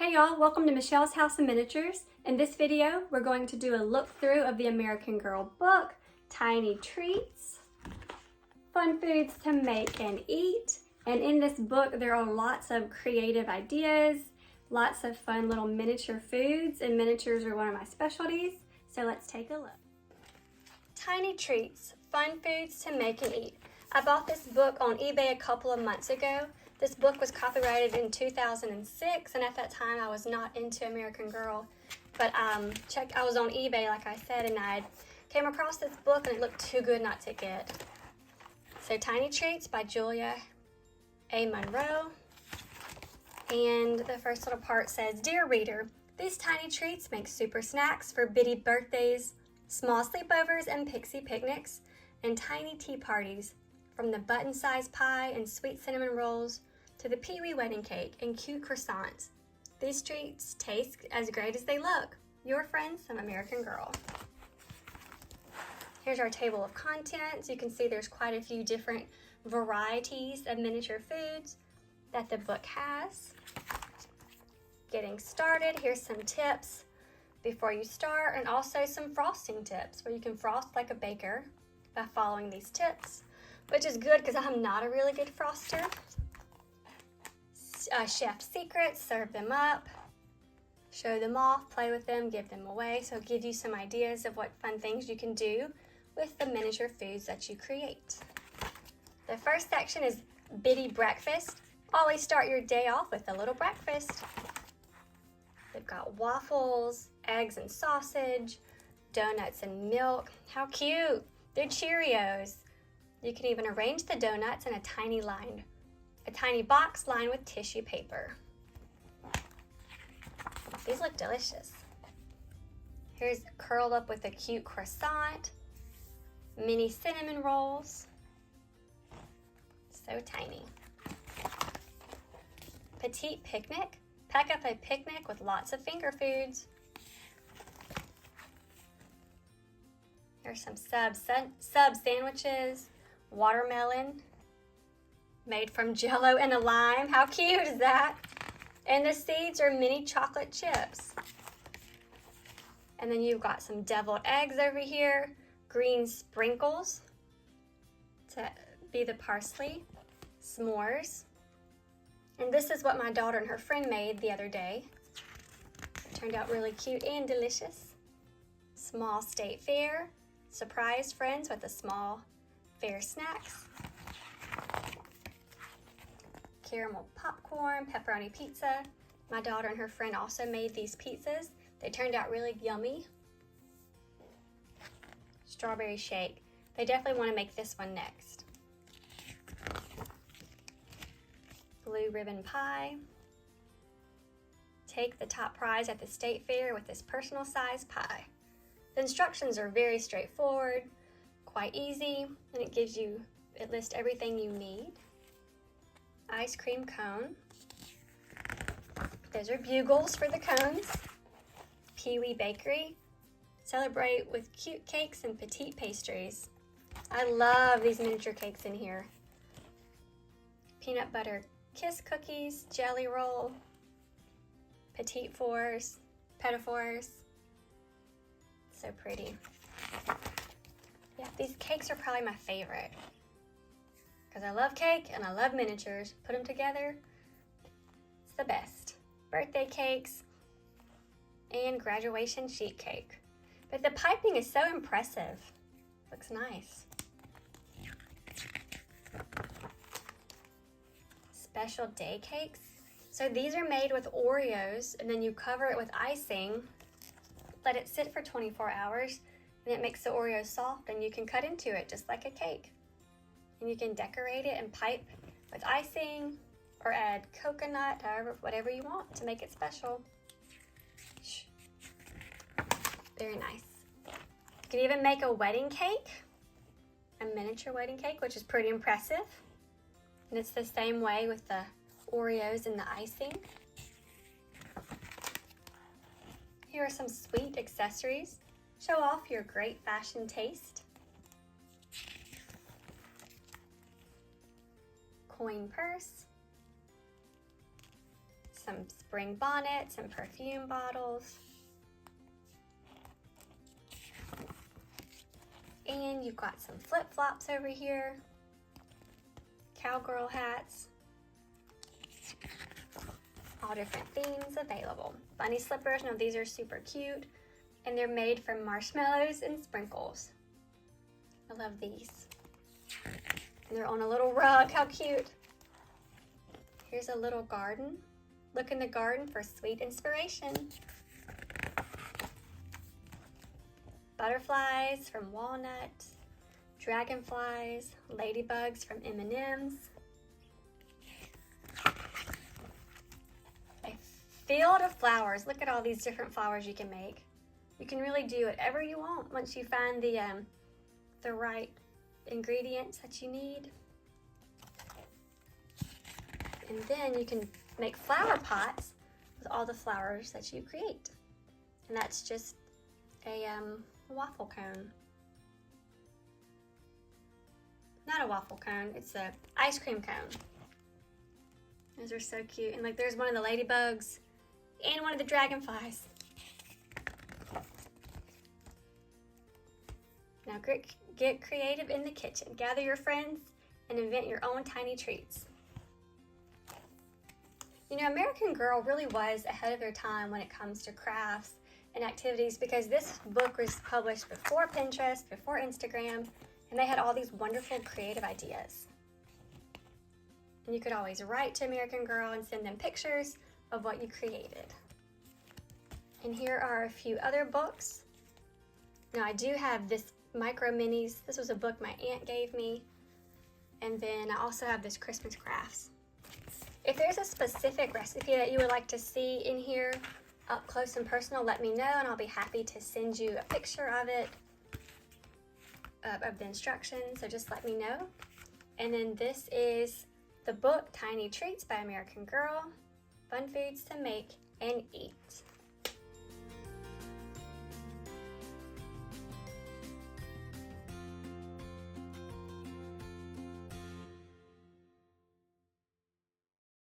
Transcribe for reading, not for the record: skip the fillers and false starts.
Hey y'all, welcome to Michelle's House of Miniatures. In this video, we're going to do a look through of the American Girl book, Tiny Treats, Fun Foods to Make and Eat. And in this book, there are lots of creative ideas, lots of fun little miniature foods, and miniatures are one of my specialties. So let's take a look. Tiny Treats, Fun Foods to Make and Eat. I bought this book on eBay a couple of months ago. This book was copyrighted in 2006, and at that time I was not into American Girl. But I was on eBay, like I said, and I came across this book and it looked too good not to get. So Tiny Treats by Julia A. Monroe. And the first little part says, "Dear reader, these tiny treats make super snacks for biddy birthdays, small sleepovers and pixie picnics, and tiny tea parties. From the button-sized pie and sweet cinnamon rolls to the Pee-wee wedding cake and cute croissants. These treats taste as great as they look. Your friends from American Girl." Here's our table of contents. You can see there's quite a few different varieties of miniature foods that the book has. Getting started, here's some tips before you start, and also some frosting tips where you can frost like a baker by following these tips, which is good because I'm not a really good froster. Chef secrets, serve them up, show them off, play with them, give them away. So give you some ideas of what fun things you can do with the miniature foods that you create. The first section is Biddy Breakfast. Always start your day off with a little breakfast. They've got waffles, eggs and sausage, donuts and milk. How cute! They're Cheerios. You can even arrange the donuts in a tiny box lined with tissue paper. These look delicious. Here's curled up with a cute croissant, mini cinnamon rolls. So tiny. Petite picnic. Pack up a picnic with lots of finger foods. Here's some sub sandwiches. Watermelon made from Jell-O and a lime. How cute is that? And the seeds are mini chocolate chips. And then you've got some deviled eggs over here, green sprinkles to be the parsley, s'mores. And this is what my daughter and her friend made the other day. It turned out really cute and delicious. Small state fair, surprise friends with the small fair snacks. Caramel popcorn, pepperoni pizza. My daughter and her friend also made these pizzas. They turned out really yummy. Strawberry shake. They definitely want to make this one next. Blue ribbon pie. Take the top prize at the state fair with this personal size pie. The instructions are very straightforward, quite easy, and it lists everything you need. Ice cream cone. Those are bugles for the cones. Pee-wee Bakery. Celebrate with cute cakes and petite pastries. I love these miniature cakes in here. Peanut butter kiss cookies, jelly roll, petite fours, petitfours. So pretty. Yeah, these cakes are probably my favorite because I love cake and I love miniatures. Put them together, it's the best. Birthday cakes and graduation sheet cake. But the piping is so impressive. Looks nice. Special day cakes. So these are made with Oreos, and then you cover it with icing, let it sit for 24 hours, and it makes the Oreos soft, and you can cut into it just like a cake. And you can decorate it and pipe with icing or add coconut, whatever you want to make it special. Very nice. You can even make a wedding cake, a miniature wedding cake, which is pretty impressive. And it's the same way with the Oreos and the icing. Here are some sweet accessories. Show off your great fashion taste. Coin purse. some spring bonnets and perfume bottles. And you've got some flip-flops over here, cowgirl hats, all different themes available. Bunny slippers, now these are super cute, and they're made from marshmallows and sprinkles. I love these. And they're on a little rug, how cute. Here's a little garden. Look in the garden for sweet inspiration. Butterflies from walnut, dragonflies, ladybugs from M&Ms. A field of flowers. Look at all these different flowers you can make. You can really do whatever you want once you find the right ingredients that you need. And then you can make flower pots with all the flowers that you create. And that's just a waffle cone. Not a waffle cone, it's a ice cream cone. Those are so cute. And like there's one of the ladybugs and one of the dragonflies. Now get creative in the kitchen. Gather your friends and invent your own tiny treats. You know, American Girl really was ahead of their time when it comes to crafts and activities, because this book was published before Pinterest, before Instagram, and they had all these wonderful creative ideas. And you could always write to American Girl and send them pictures of what you created. And here are a few other books. Now I do have this Micro Minis. This was a book my aunt gave me. And then I also have this Christmas crafts. If there's a specific recipe that you would like to see in here up close and personal, let me know and I'll be happy to send you a picture of it, of the instructions, so just let me know. And then this is the book Tiny Treats by American Girl, Fun Foods to Make and Eat.